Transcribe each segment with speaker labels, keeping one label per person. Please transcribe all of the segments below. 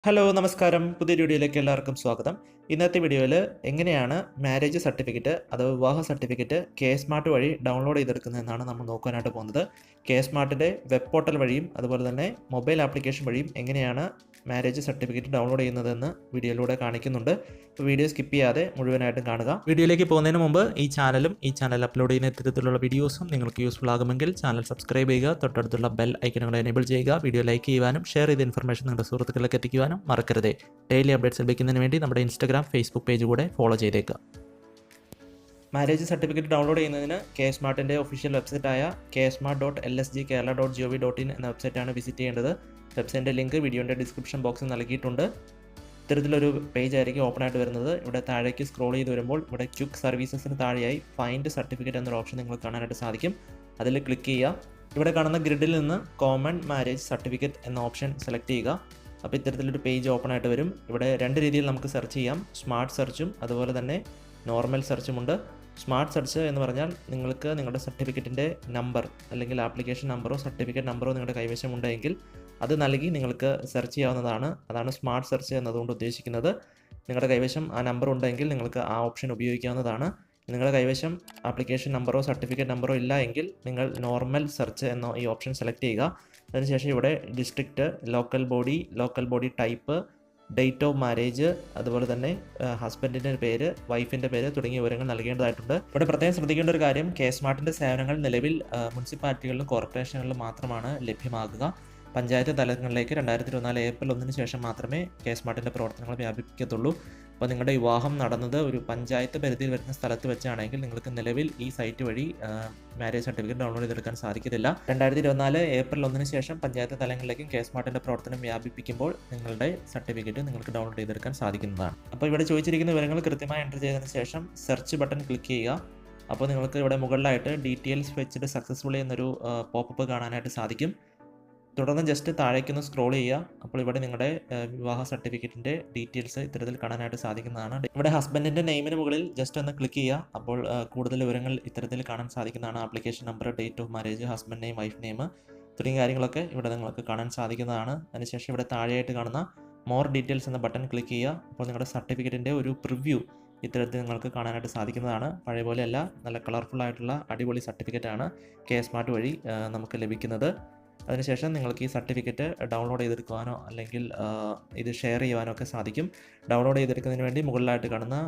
Speaker 1: Hello നമസ്കാരം പുതിയൊരു വീഡിയോയിലേക്ക് എല്ലാവർക്കും സ്വാഗതം. ഇന്നത്തെ വീഡിയോയിൽ എങ്ങനെയാണ് മാരേജ് സർട്ടിഫിക്കറ്റ് അഥവാ വിവാഹ സർട്ടിഫിക്കറ്റ് കെ സ്മാർട്ട് വഴി ഡൗൺലോഡ് ചെയ്തെടുക്കുന്നതെന്നാണ് നമ്മൾ നോക്കാനായിട്ട് പോകുന്നത്. കെ സ്മാർട്ടിൻ്റെ വെബ് പോർട്ടൽ വഴിയും അതുപോലെ തന്നെ മൊബൈൽ ആപ്ലിക്കേഷൻ വഴിയും എങ്ങനെയാണ് മാരേജ് സർട്ടിഫിക്കറ്റ് ഡൗൺലോഡ് ചെയ്യുന്നതെന്ന് വീഡിയോയിലൂടെ കാണിക്കുന്നുണ്ട്. അപ്പോൾ വീഡിയോ സ്കിപ്പ് ചെയ്യാതെ മുഴുവനായിട്ടും കാണുക. വീഡിയോയിലേക്ക് പോകുന്നതിന് മുമ്പ് ഈ ചാനൽ അപ്ലോഡ് ചെയ്യുന്ന ഇത്തരത്തിലുള്ള വീഡിയോസും നിങ്ങൾക്ക് യൂസ്ഫുൾ ആകുമെങ്കിൽ ചാനൽ സബ്സ്ക്രൈബ് ചെയ്യുക, തൊട്ടടുത്തുള്ള ബെൽ ഐക്കണുകൾ എനേബിൾ ചെയ്യുക, വീഡിയോ ലൈക്ക് ചെയ്യുവാനും ഷെയർ ചെയ്ത ഇൻഫർമേഷൻ നിങ്ങളുടെ സുഹൃത്തുക്കളിലേക്ക് എത്തിക്കുവാനും മറക്കരുത്. ഡെയിലി അപ്ഡേറ്റ്സ് ലഭിക്കുന്നതിന് വേണ്ടി നമ്മുടെ ഇൻസ്റ്റാഗ്രാം, ഫേസ്ബുക്ക് പേജ് കൂടെ ഫോളോ ചെയ്തേക്കുക. മാരേജ് സർട്ടിഫിക്കറ്റ് ഡൗൺലോഡ് ചെയ്യുന്നതിന് കെ സ്മാർട്ടിൻ്റെ ഒഫീഷ്യൽ വെബ്സൈറ്റായ ksmart.lsgkerala.gov.in എന്ന വെബ്സൈറ്റാണ് വിസിറ്റ് ചെയ്യേണ്ടത്. വെബ്സൈറ്റിൻ്റെ ലിങ്ക് വീഡിയോൻ്റെ ഡിസ്ക്രിപ്ഷൻ ബോക്സിൽ നൽകിയിട്ടുണ്ട്. ഇത്തരത്തിലൊരു പേജ് ആയിരിക്കും ഓപ്പൺ ആയിട്ട് വരുന്നത്. ഇവിടെ താഴേക്ക് സ്ക്രോൾ ചെയ്ത് വരുമ്പോൾ ഇവിടെ ക്വിക്ക് സർവീസസിന് താഴെയായി ഫൈൻഡ് സർട്ടിഫിക്കറ്റ് എന്നൊരു ഓപ്ഷൻ നിങ്ങൾക്ക് കാണാനായിട്ട് സാധിക്കും. അതിൽ ക്ലിക്ക് ചെയ്യുക. ഇവിടെ കാണുന്ന ഗ്രിഡിൽ നിന്ന് കോമൺ മാരേജ് സർട്ടിഫിക്കറ്റ് എന്ന ഓപ്ഷൻ സെലക്ട് ചെയ്യുക. അപ്പോൾ ഇത്തരത്തിലൊരു പേജ് ഓപ്പൺ ആയിട്ട് വരും. ഇവിടെ രണ്ട് രീതിയിൽ നമുക്ക് സെർച്ച് ചെയ്യാം. സ്മാർട്ട് സെർച്ചും അതുപോലെ തന്നെ നോർമൽ സെർച്ചുമുണ്ട്. സ്മാർട്ട് സെർച്ച് എന്ന് പറഞ്ഞാൽ നിങ്ങൾക്ക് നിങ്ങളുടെ സർട്ടിഫിക്കറ്റിൻ്റെ നമ്പർ അല്ലെങ്കിൽ ആപ്ലിക്കേഷൻ നമ്പറോ സർട്ടിഫിക്കറ്റ് നമ്പറോ നിങ്ങളുടെ കൈവശമുണ്ടെങ്കിൽ അത് നൽകി നിങ്ങൾക്ക് സെർച്ച് ചെയ്യാവുന്നതാണ്. അതാണ് സ്മാർട്ട് സെർച്ച് എന്നതുകൊണ്ട് ഉദ്ദേശിക്കുന്നത്. നിങ്ങളുടെ കൈവശം ആ നമ്പർ ഉണ്ടെങ്കിൽ നിങ്ങൾക്ക് ആ ഓപ്ഷൻ ഉപയോഗിക്കാവുന്നതാണ്. നിങ്ങളുടെ കൈവശം ആപ്ലിക്കേഷൻ നമ്പറോ സർട്ടിഫിക്കറ്റ് നമ്പറോ ഇല്ല എങ്കിൽ നിങ്ങൾ നോർമൽ സെർച്ച് എന്ന ഈ ഓപ്ഷൻ സെലക്ട് ചെയ്യുക. അതിനുശേഷം ഇവിടെ district, local body type, date of marriage, അതുപോലെ തന്നെ ഹസ്ബൻഡിൻ്റെ പേര്, വൈഫിൻ്റെ പേര് തുടങ്ങിയ വിവരങ്ങൾ നൽകേണ്ടതായിട്ടുണ്ട്. ഇവിടെ പ്രത്യേകം ശ്രദ്ധിക്കേണ്ട ഒരു കാര്യം, കെ സ്മാർട്ടിൻ്റെ സേവനങ്ങൾ നിലവിൽ മുനിസിപ്പാലിറ്റികളിലും കോർപ്പറേഷനുകളിലും മാത്രമാണ് ലഭ്യമാകുക. പഞ്ചായത്ത് തലങ്ങളിലേക്ക് 2024 ഏപ്രിൽ 1 ശേഷം മാത്രമേ കെ സ്മാർട്ടിൻ്റെ പ്രവർത്തനങ്ങൾ വ്യാപിപ്പിക്കത്തുള്ളൂ. അപ്പോൾ നിങ്ങളുടെ വിവാഹം നടന്നത് ഒരു പഞ്ചായത്ത് പരിധിയിൽ വരുന്ന സ്ഥലത്ത് വെച്ചാണെങ്കിൽ നിങ്ങൾക്ക് നിലവിൽ ഈ സൈറ്റ് വഴി മാരേജ് സർട്ടിഫിക്കറ്റ് ഡൗൺലോഡ് ചെയ്തെടുക്കാൻ സാധിക്കത്തില്ല. 2024 ഏപ്രിൽ 1 ശേഷം പഞ്ചായത്ത് തലങ്ങളിലേക്കും കെ സ്മാർട്ടിൻ്റെ പ്രവർത്തനം വ്യാപിപ്പിക്കുമ്പോൾ നിങ്ങളുടെ സർട്ടിഫിക്കറ്റ് നിങ്ങൾക്ക് ഡൗൺലോഡ് ചെയ്തെടുക്കാൻ സാധിക്കുന്നതാണ്. അപ്പോൾ ഇവിടെ ചോദിച്ചിരിക്കുന്ന വിവരങ്ങൾ കൃത്യമായി എൻ്റർ ചെയ്തതിന് ശേഷം സെർച്ച് ബട്ടൺ ക്ലിക്ക് ചെയ്യുക. അപ്പോൾ നിങ്ങൾക്ക് ഇവിടെ മുകളിലായിട്ട് ഡീറ്റെയിൽസ് ഫെച്ച്ഡ് സക്സസ്ഫുള്ളി എന്നൊരു പോപ്പപ്പ് കാണാനായിട്ട് സാധിക്കും. തുടർന്ന് ജസ്റ്റ് താഴേക്കൊന്ന് സ്ക്രോൾ ചെയ്യുക. അപ്പോൾ ഇവിടെ നിങ്ങളുടെ വിവാഹ സർട്ടിഫിക്കറ്റിൻ്റെ ഡീറ്റെയിൽസ് ഇത്തരത്തിൽ കാണാനായിട്ട് സാധിക്കുന്നതാണ്. ഇവിടെ ഹസ്ബൻഡിൻ്റെ നെയിമിന് മുകളിൽ ജസ്റ്റ് ഒന്ന് ക്ലിക്ക് ചെയ്യുക. അപ്പോൾ കൂടുതൽ വിവരങ്ങൾ ഇത്തരത്തിൽ കാണാൻ സാധിക്കുന്നതാണ്. Application number, date of marriage, husband name, wife name തുടങ്ങിയ കാര്യങ്ങളൊക്കെ ഇവിടെ നിങ്ങൾക്ക് കാണാൻ സാധിക്കുന്നതാണ്. അതിനുശേഷം ഇവിടെ താഴെയായിട്ട് കാണുന്ന മോർ ഡീറ്റെയിൽസ് എന്ന ബട്ടൺ ക്ലിക്ക് ചെയ്യുക. അപ്പോൾ നിങ്ങളുടെ സർട്ടിഫിക്കറ്റിൻ്റെ ഒരു പ്രിവ്യൂ ഇത്തരത്തിൽ നിങ്ങൾക്ക് കാണാനായിട്ട് സാധിക്കുന്നതാണ്. പഴയ പോലെയല്ല, നല്ല കളർഫുൾ ആയിട്ടുള്ള അടിപൊളി സർട്ടിഫിക്കറ്റാണ് കെ സ്മാർട്ട് വഴി നമുക്ക് ലഭിക്കുന്നത്. അതിനുശേഷം നിങ്ങൾക്ക് ഈ സർട്ടിഫിക്കറ്റ് ഡൗൺലോഡ് ചെയ്തെടുക്കുവാനോ അല്ലെങ്കിൽ ഇത് ഷെയർ ചെയ്യുവാനോ ഒക്കെ സാധിക്കും. ഡൗൺലോഡ് ചെയ്തെടുക്കുന്നതിന് വേണ്ടി മുകളിലായിട്ട് കാണുന്ന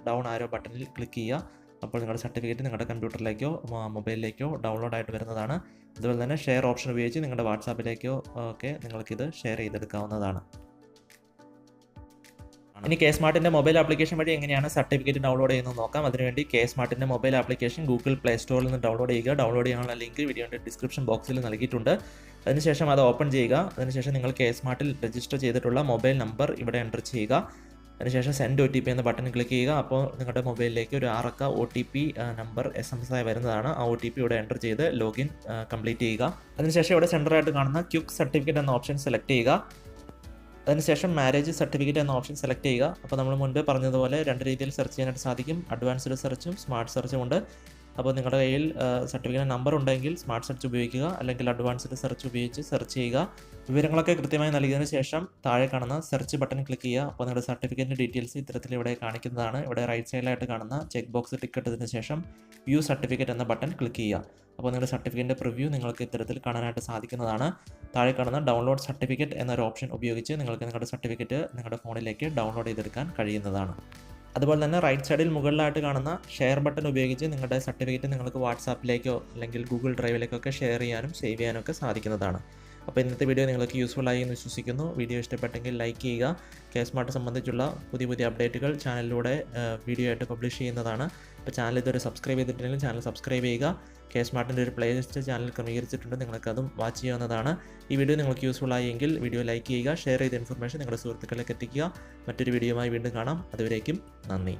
Speaker 1: ഡൗൺ ആരോ ബട്ടണിൽ ക്ലിക്ക് ചെയ്യുക. അപ്പോൾ നിങ്ങളുടെ സർട്ടിഫിക്കറ്റ് നിങ്ങളുടെ കമ്പ്യൂട്ടറിലേക്കോ മൊബൈലിലേക്കോ ഡൗൺലോഡ് ആയിട്ട് വരുന്നതാണ്. അതുപോലെ തന്നെ ഷെയർ ഓപ്ഷൻ ഉപയോഗിച്ച് നിങ്ങളുടെ വാട്സാപ്പിലേക്കോ ഒക്കെ നിങ്ങൾക്കിത് ഷെയർ ചെയ്തെടുക്കാവുന്നതാണ്. ഇനി കെ സ്മാർട്ടിൻ്റെ മൊബൈൽ ആപ്ലിക്കേഷൻ വഴി എങ്ങനെയാണ് സർട്ടിഫിക്കറ്റ് ഡൗൺലോഡ് ചെയ്യുന്നത് നോക്കാം. അതിനുവേണ്ടി കെ സ്മാർട്ടിൻ്റെ മൊബൈൽ ആപ്ലിക്കേഷൻ ഗൂഗിൾ പ്ലേ സ്റ്റോറിൽ നിന്ന് ഡൗൺലോഡ് ചെയ്യുക. ഡൗൺലോഡ് ചെയ്യാനുള്ള ലിങ്ക് വീഡിയോയുടെ ഡിസ്ക്രിപ്ഷൻ ബോക്സിൽ നൽകിയിട്ടുണ്ട്. അതിനുശേഷം അത് ഓപ്പൺ ചെയ്യുക. അതിനുശേഷം നിങ്ങൾ കെ സ്മാർട്ടിൽ രജിസ്റ്റർ ചെയ്തിട്ടുള്ള മൊബൈൽ നമ്പർ ഇവിടെ എൻ്റർ ചെയ്യുക. അതിനുശേഷം സെൻഡ് OTP എന്ന ബട്ടൺ ക്ലിക്ക് ചെയ്യുക. അപ്പോൾ നിങ്ങളുടെ മൊബൈലിലേക്ക് ഒരു 6 അക്ക OTP നമ്പർ SMS ആയി വരുന്നതാണ്. ആ OTP ഇവിടെ എൻ്റർ ചെയ്ത് ലോഗിൻ കംപ്ലീറ്റ് ചെയ്യുക. അതിനുശേഷം ഇവിടെ സെൻറ്ററായിട്ട് കാണുന്ന ക്വിക്ക് സർട്ടിഫിക്കറ്റ് എന്ന ഓപ്ഷൻ സെലക്ട് ചെയ്യുക. അതിനുശേഷം മാരേജ് സർട്ടിഫിക്കറ്റ് എന്ന ഓപ്ഷൻ സെലക്ട് ചെയ്യുക. അപ്പോൾ നമ്മൾ മുൻപ് പറഞ്ഞതുപോലെ രണ്ട് രീതിയിൽ സെർച്ച് ചെയ്യാനായിട്ട് സാധിക്കും. അഡ്വാൻസ്ഡ് സെർച്ചും സ്മാർട്ട് സെർച്ചും ഉണ്ട്. അപ്പോൾ നിങ്ങളുടെ കയ്യിൽ സർട്ടിഫിക്കറ്റ് നമ്പർ ഉണ്ടെങ്കിൽ സ്മാർട്ട് സെർച്ച് ഉപയോഗിക്കുക, അല്ലെങ്കിൽ അഡ്വാൻസ്ഡ് സെർച്ച് ഉപയോഗിച്ച് സെർച്ച് ചെയ്യുക. വിവരങ്ങളൊക്കെ കൃത്യമായി നൽകിയതിന് ശേഷം താഴെ കാണുന്ന സെർച്ച് ബട്ടൺ ക്ലിക്ക് ചെയ്യുക. അപ്പോൾ നിങ്ങളുടെ സർട്ടിഫിക്കറ്റിൻ്റെ ഡീറ്റെയിൽസ് ഇത്തരത്തിൽ ഇവിടെ കാണിക്കുന്നതാണ്. ഇവിടെ റൈറ്റ് സൈഡിലായിട്ട് കാണുന്ന ചെക്ക് ബോക്സ് ടിക്ക് ഇട്ടതിന് ശേഷം വ്യൂ സർട്ടിഫിക്കറ്റ് എന്ന ബട്ടൺ ക്ലിക്ക് ചെയ്യുക. അപ്പോൾ നിങ്ങളുടെ സർട്ടിഫിക്കറ്റിൻ്റെ പ്രിവ്യൂ നിങ്ങൾക്ക് ഇത്തരത്തിൽ കാണാനായിട്ട് സാധിക്കുന്നതാണ്. താഴെ കാണുന്ന ഡൗൺലോഡ് സർട്ടിഫിക്കറ്റ് എന്നൊരു ഓപ്ഷൻ ഉപയോഗിച്ച് നിങ്ങൾക്ക് നിങ്ങളുടെ സർട്ടിഫിക്കറ്റ് നിങ്ങളുടെ ഫോണിലേക്ക് ഡൗൺലോഡ് ചെയ്തെടുക്കാൻ കഴിയുന്നതാണ്. അതുപോലെ തന്നെ റൈറ്റ് സൈഡിൽ മുകളിലായിട്ട് കാണുന്ന ഷെയർ ബട്ടൺ ഉപയോഗിച്ച് നിങ്ങളുടെ സർട്ടിഫിക്കറ്റ് നിങ്ങൾക്ക് വാട്സാപ്പിലേക്കോ അല്ലെങ്കിൽ ഗൂഗിൾ ഡ്രൈവിലേക്കോ ഒക്കെ ഷെയർ ചെയ്യാനും സേവ് ചെയ്യാനും ഒക്കെ സാധിക്കുന്നതാണ്. അപ്പോൾ ഇന്നത്തെ വീഡിയോ നിങ്ങൾക്ക് യൂസ്ഫുൾ ആയി എന്ന് വിശ്വസിക്കുന്നു. വീഡിയോ ഇഷ്ടപ്പെട്ടെങ്കിൽ ലൈക്ക് ചെയ്യുക. കെ സ്മാർട്ട് സംബന്ധിച്ചുള്ള പുതിയ അപ്ഡേറ്റുകൾ ചാനലിലൂടെ വീഡിയോ ആയിട്ട് പബ്ലിഷ് ചെയ്യുന്നതാണ്. അപ്പോൾ ചാനൽ ഇതുവരെ സബ്സ്ക്രൈബ് ചെയ്തിട്ടുണ്ടെങ്കിൽ ചാനൽ സബ്സ്ക്രൈബ് ചെയ്യുക. കെ സ്മാർട്ടിൻ്റെ ഒരു പ്ലേലിസ്റ്റ് ചാനൽ ക്രമീകരിച്ചിട്ടുണ്ട്, നിങ്ങൾക്കതും വാച്ച് ചെയ്യാവുന്നതാണ്. ഈ വീഡിയോ നിങ്ങൾക്ക് യൂസ്ഫുൾ ആയെങ്കിൽ വീഡിയോ ലൈക്ക് ചെയ്യുക, ഷെയർ ചെയ്ത ഇൻഫർമേഷൻ നിങ്ങളുടെ സുഹൃത്തുക്കളിലേക്ക് എത്തിക്കുക. മറ്റൊരു വീഡിയോയുമായി വീണ്ടും കാണാം. അതുവരേക്കും നന്ദി.